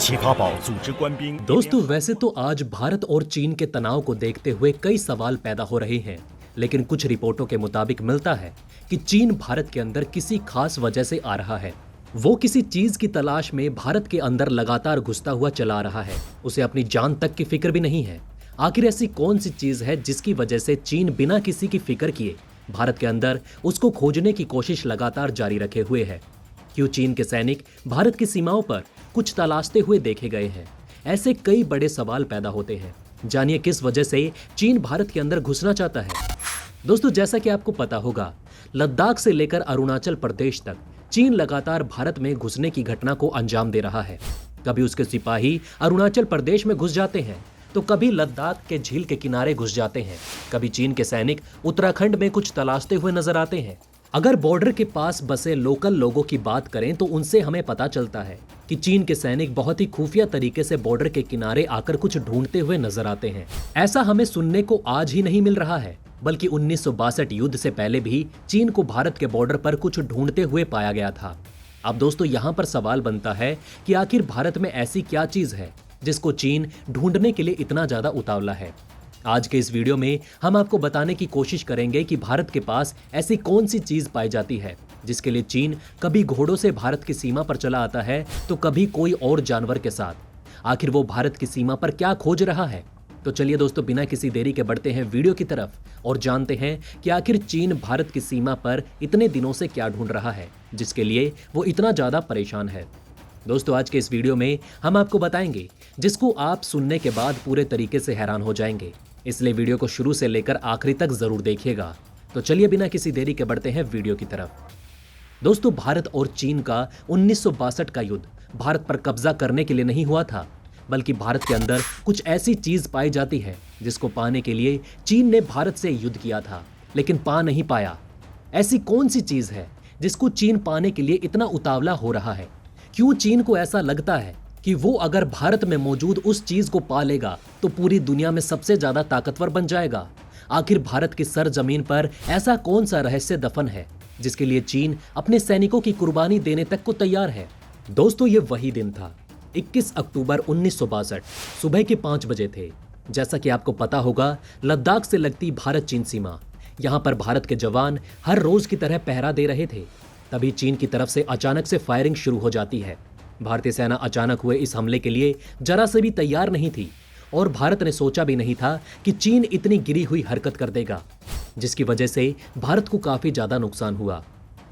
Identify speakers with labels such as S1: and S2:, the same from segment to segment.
S1: 启发堡组织官兵。
S2: दोस्तों वैसे तो आज भारत और चीन के तनाव को देखते हुए कई सवाल पैदा हो रहे हैं, लेकिन कुछ रिपोर्टों के मुताबिक मिलता है कि चीन भारत के अंदर किसी खास वजह से आ रहा है। वो किसी चीज की तलाश में भारत के अंदर लगातार घुसता हुआ चला रहा है। उसे अपनी जान तक की फिक्र भी नहीं है। आखिर ऐसी कौन सी चीज है जिसकी वजह से चीन बिना किसी की फिक्र किए भारत के अंदर उसको खोजने की कोशिश लगातार जारी रखे हुए है? क्यों चीन के सैनिक भारत की सीमाओं पर कुछ तलाशते हुए देखे गए हैं? ऐसे कई बड़े सवाल पैदा होते हैं। जानिए किस वजह से चीन भारत के अंदर घुसना चाहता है। दोस्तों जैसा कि आपको पता होगा, लद्दाख से लेकर अरुणाचल प्रदेश तक चीन लगातार भारत में घुसने की घटना को अंजाम दे रहा है। कभी उसके सिपाही अरुणाचल प्रदेश में घुस जाते हैं, तो कभी लद्दाख के झील के किनारे घुस जाते हैं, कभी चीन के सैनिक उत्तराखंड में कुछ तलाशते हुए नजर आते हैं। अगर बॉर्डर के पास बसे लोकल लोगों की बात करें तो उनसे हमें पता चलता है कि चीन के सैनिक बहुत ही खुफिया तरीके से बॉर्डर के किनारे आकर कुछ ढूंढते हुए नजर आते हैं। ऐसा हमें सुनने को आज ही नहीं मिल रहा है, बल्कि 1962 युद्ध से पहले भी चीन को भारत के बॉर्डर पर कुछ ढूंढते हुए पाया गया था। अब दोस्तों यहाँ पर सवाल बनता है कि आखिर भारत में ऐसी क्या चीज है जिसको चीन ढूंढने के लिए इतना ज्यादा उतावला है। आज के इस वीडियो में हम आपको बताने की कोशिश करेंगे कि भारत के पास ऐसी कौन सी चीज पाई जाती है जिसके लिए चीन कभी घोड़ों से भारत की सीमा पर चला आता है तो कभी कोई और जानवर के साथ। आखिर वो भारत की सीमा पर क्या खोज रहा है? तो चलिए दोस्तों बिना किसी देरी के बढ़ते हैं वीडियो की तरफ और जानते हैं कि आखिर चीन भारत की सीमा पर इतने दिनों से क्या ढूंढ रहा है जिसके लिए वो इतना ज्यादा परेशान है। दोस्तों आज के इस वीडियो में हम आपको बताएंगे जिसको आप सुनने के बाद पूरे तरीके से हैरान हो जाएंगे, इसलिए वीडियो को शुरू से लेकर आखिरी तक जरूर देखिएगा। तो चलिए बिना किसी देरी के बढ़ते हैं वीडियो की तरफ। दोस्तों भारत और चीन का 1962 का युद्ध भारत पर कब्जा करने के लिए नहीं हुआ था, बल्कि भारत के अंदर कुछ ऐसी चीज पाई जाती है जिसको पाने के लिए चीन ने भारत से युद्ध किया था, लेकिन पा नहीं पाया। ऐसी कौन सी चीज है जिसको चीन पाने के लिए इतना उतावला हो रहा है? क्यों चीन को ऐसा लगता है कि वो अगर भारत में मौजूद उस चीज को पा लेगा तो पूरी दुनिया में सबसे ज्यादा ताकतवर बन जाएगा? आखिर भारत की सरजमीन पर ऐसा कौन सा रहस्य दफन है जिसके लिए चीन अपने सैनिकों की कुर्बानी देने तक को तैयार है? दोस्तों ये वही दिन था, 21 अक्टूबर 1962 सुबह के 5 बजे थे। जैसा कि आपको पता होगा, लद्दाख से लगती भारत चीन सीमा, यहाँ पर भारत के जवान हर रोज की तरह पहरा दे रहे थे। तभी चीन की तरफ से अचानक से फायरिंग शुरू हो जाती है। भारतीय सेना अचानक हुए इस हमले के लिए जरा से भी तैयार नहीं थी और भारत ने सोचा भी नहीं था कि चीन इतनी गिरी हुई हरकत कर देगा, जिसकी वजह से भारत को काफी ज्यादा नुकसान हुआ।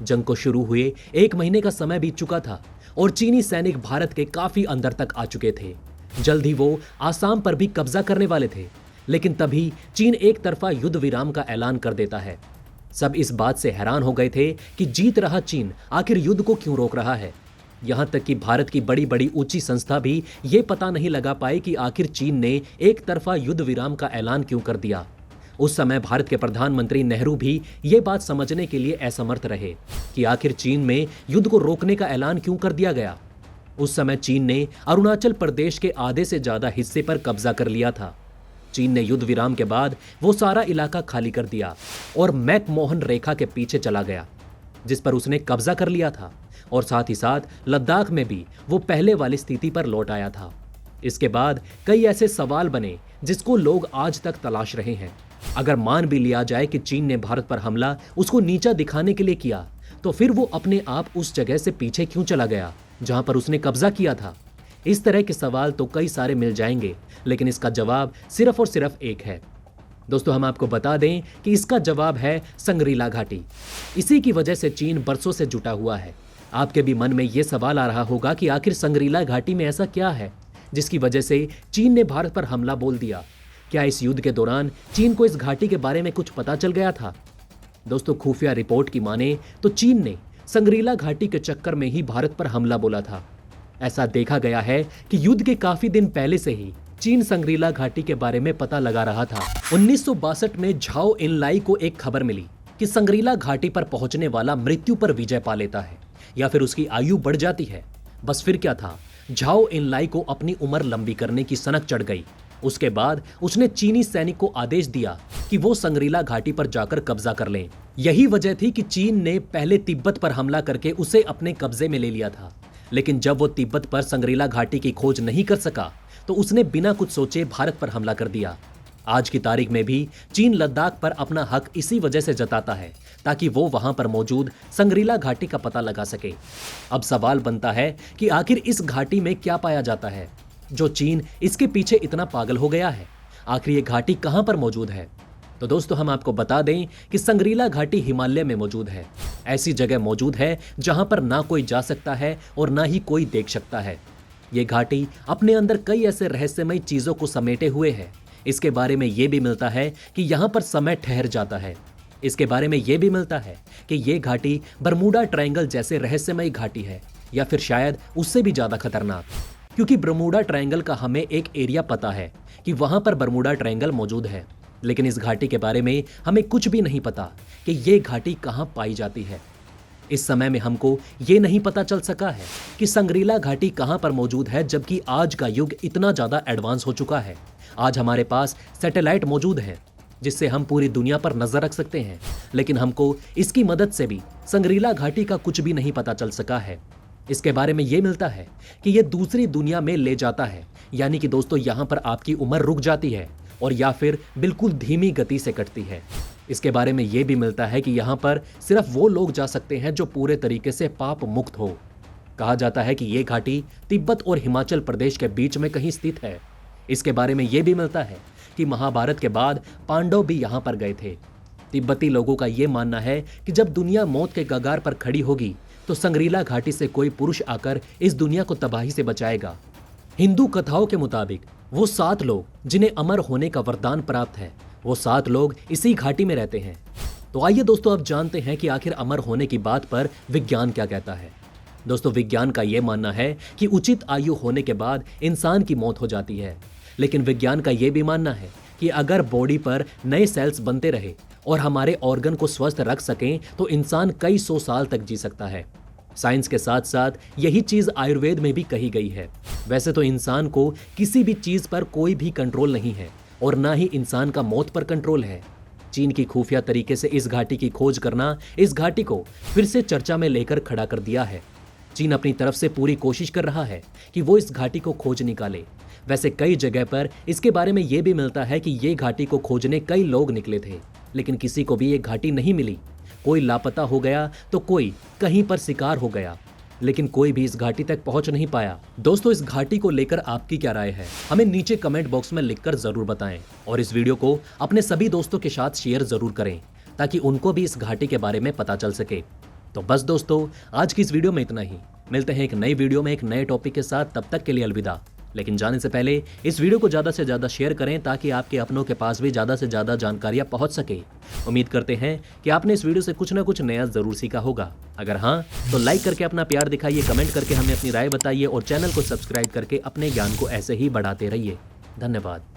S2: जंग को शुरू हुए 1 महीने का समय बीत चुका था और चीनी सैनिक भारत के काफी अंदर तक आ चुके थे। जल्द ही वो आसाम पर भी कब्जा करने वाले थे, लेकिन तभी चीन एक तरफा युद्ध विराम का ऐलान कर देता है। सब इस बात से हैरान हो गए थे कि जीत रहा चीन आखिर युद्ध को क्यों रोक रहा है। यहां तक कि भारत की बड़ी बड़ी ऊंची संस्था भी ये पता नहीं लगा पाई कि आखिर चीन ने एक तरफा युद्ध विराम का ऐलान क्यों कर दिया। उस समय भारत के प्रधानमंत्री नेहरू भी ये बात समझने के लिए असमर्थ रहे कि आखिर चीन में युद्ध को रोकने का ऐलान क्यों कर दिया गया। उस समय चीन ने अरुणाचल प्रदेश के आधे से ज्यादा हिस्से पर कब्जा कर लिया था। चीन ने युद्ध विराम के बाद वो सारा इलाका खाली कर दिया और मैकमोहन रेखा के पीछे चला गया, जिस पर उसने कब्जा कर लिया था, और साथ ही साथ लद्दाख में भी वो पहले वाली स्थिति पर लौट आया था। इसके बाद कई ऐसे सवाल बने जिसको लोग आज तक तलाश रहे हैं। अगर मान भी लिया जाए कि चीन ने भारत पर हमला उसको नीचा दिखाने के लिए किया, तो फिर वो अपने आप उस जगह से पीछे क्यों चला गया जहां पर उसने कब्जा किया था? इस तरह के सवाल तो कई सारे मिल जाएंगे, लेकिन इसका जवाब सिर्फ और सिर्फ एक है। दोस्तों हम आपको बता दें कि इसका जवाब है संग्रीला घाटी। इसी की वजह से चीन बरसों से जुटा हुआ है। आपके भी मन में यह सवाल आ रहा होगा कि आखिर संग्रीला घाटी में ऐसा क्या है जिसकी वजह से चीन ने भारत पर हमला बोल दिया? क्या इस युद्ध के दौरान चीन को इस घाटी के बारे में कुछ पता चल गया था? दोस्तों खुफिया रिपोर्ट की माने तो चीन ने संग्रीला घाटी के चक्कर में ही भारत पर हमला बोला था। ऐसा देखा गया है कि युद्ध के काफी दिन पहले से ही चीन संग्रीला घाटी के बारे में पता लगा रहा था। 1962 में झाओ इनलाई को एक खबर मिली कि संग्रीला घाटी पर पहुंचने वाला मृत्यु पर विजय पा लेता है या फिर उसकी आयु बढ़ जाती है। बस फिर क्या था, झाओ इनलाई को अपनी उम्र लंबी करने की सनक चढ़ गई। उसके बाद उसने चीनी सैनिक को आदेश दिया कि वो संग्रीला घाटी पर जाकर कब्जा कर लें। यही वजह थी कि चीन ने पहले तिब्बत पर हमला करके उसे अपने कब्जे में ले लिया था। लेकिन जब वो तिब्बत पर संग्रीला घाटी की खोज नहीं कर सका तो उसने बिना कुछ सोचे भारत पर हमला कर दिया। आज की तारीख में भी चीन लद्दाख पर अपना हक इसी वजह से जताता है ताकि वो वहां पर मौजूद संग्रीला घाटी का पता लगा सके। अब सवाल बनता है कि आखिर इस घाटी में क्या पाया जाता है जो चीन इसके पीछे इतना पागल हो गया है। आखिर ये घाटी कहां पर मौजूद है? तो दोस्तों हम आपको बता दें कि संग्रीला घाटी हिमालय में मौजूद है। ऐसी जगह मौजूद है जहां पर ना कोई जा सकता है और ना ही कोई देख सकता है। ये घाटी अपने अंदर कई ऐसे रहस्यमय चीजों को समेटे हुए है। इसके बारे में यह भी मिलता है कि यहां पर समय ठहर जाता है। इसके बारे में यह भी मिलता है कि यह घाटी बरमूडा ट्रायंगल जैसे रहस्यमय घाटी है या फिर शायद उससे भी ज्यादा खतरनाक, क्योंकि बरमूडा ट्रायंगल का हमें एक एरिया पता है कि वहां पर बरमूडा ट्रायंगल मौजूद है, लेकिन इस घाटी के बारे में हमें कुछ भी नहीं पता कि यह घाटी कहां पाई जाती है। इस समय में हमको ये नहीं पता चल सका है कि संग्रीला घाटी कहां पर मौजूद है, जबकि आज का युग इतना ज्यादा एडवांस हो चुका है। आज हमारे पास सैटेलाइट मौजूद है जिससे हम पूरी दुनिया पर नजर रख सकते हैं, लेकिन हमको इसकी मदद से भी संग्रीला घाटी का कुछ भी नहीं पता चल सका है। इसके बारे में यह मिलता है कि यह दूसरी दुनिया में ले जाता है, यानी कि दोस्तों यहां पर आपकी उम्र रुक जाती है और या फिर बिल्कुल धीमी गति से कटती है। इसके बारे में यह भी मिलता है कि यहां पर सिर्फ वो लोग जा सकते हैं जो पूरे तरीके से पाप मुक्त हो। कहा जाता है कि यह घाटी तिब्बत और हिमाचल प्रदेश के बीच में कहीं स्थित है। इसके बारे में यह भी मिलता है कि महाभारत के बाद पांडव भी यहां पर गए थे। तिब्बती लोगों का यह मानना है कि जब दुनिया मौत के कगार पर खड़ी होगी तो संग्रीला घाटी से कोई पुरुष आकर इस दुनिया को तबाही से बचाएगा। हिंदू कथाओं के मुताबिक वो 7 लोग जिन्हें अमर होने का वरदान प्राप्त है, वो 7 लोग इसी घाटी में रहते हैं। तो आइए दोस्तों अब जानते हैं कि आखिर अमर होने की बात पर विज्ञान क्या कहता है। दोस्तों विज्ञान का यह मानना है कि उचित आयु होने के बाद इंसान की मौत हो जाती है, लेकिन विज्ञान का यह भी मानना है कि अगर बॉडी पर नए सेल्स बनते रहे और हमारे ऑर्गन को स्वस्थ रख सकें तो इंसान कई 100 साल तक जी सकता है। साइंस के साथ साथ यही चीज आयुर्वेद में भी कही गई है। वैसे तो इंसान को किसी भी चीज पर कोई भी कंट्रोल नहीं है और ना ही इंसान का मौत पर कंट्रोल है। चीन की खुफिया तरीके से इस घाटी की खोज करना इस घाटी को फिर से चर्चा में लेकर खड़ा कर दिया है। चीन अपनी तरफ से पूरी कोशिश कर रहा है कि वो इस घाटी को खोज निकाले। वैसे कई जगह पर इसके बारे में यह भी मिलता है कि ये घाटी को खोजने कई लोग निकले थे, लेकिन किसी को भी ये घाटी नहीं मिली। कोई लापता हो गया तो कोई कहीं पर शिकार हो गया, लेकिन कोई भी इस घाटी तक पहुंच नहीं पाया। दोस्तों इस घाटी को लेकर आपकी क्या राय है, हमें नीचे कमेंट बॉक्स में लिखकर जरूर बताएं और इस वीडियो को अपने सभी दोस्तों के साथ शेयर जरूर करें ताकि उनको भी इस घाटी के बारे में पता चल सके। तो बस दोस्तों आज की इस वीडियो में इतना ही। मिलते हैं एक नई वीडियो में एक नए टॉपिक के साथ, तब तक के लिए अलविदा। लेकिन जाने से पहले इस वीडियो को ज़्यादा से ज़्यादा शेयर करें ताकि आपके अपनों के पास भी ज़्यादा से ज़्यादा जानकारियाँ पहुँच सके। उम्मीद करते हैं कि आपने इस वीडियो से कुछ ना कुछ नया ज़रूर सीखा होगा। अगर हाँ तो लाइक करके अपना प्यार दिखाइए, कमेंट करके हमें अपनी राय बताइए और चैनल को सब्सक्राइब करके अपने ज्ञान को ऐसे ही बढ़ाते रहिए। धन्यवाद।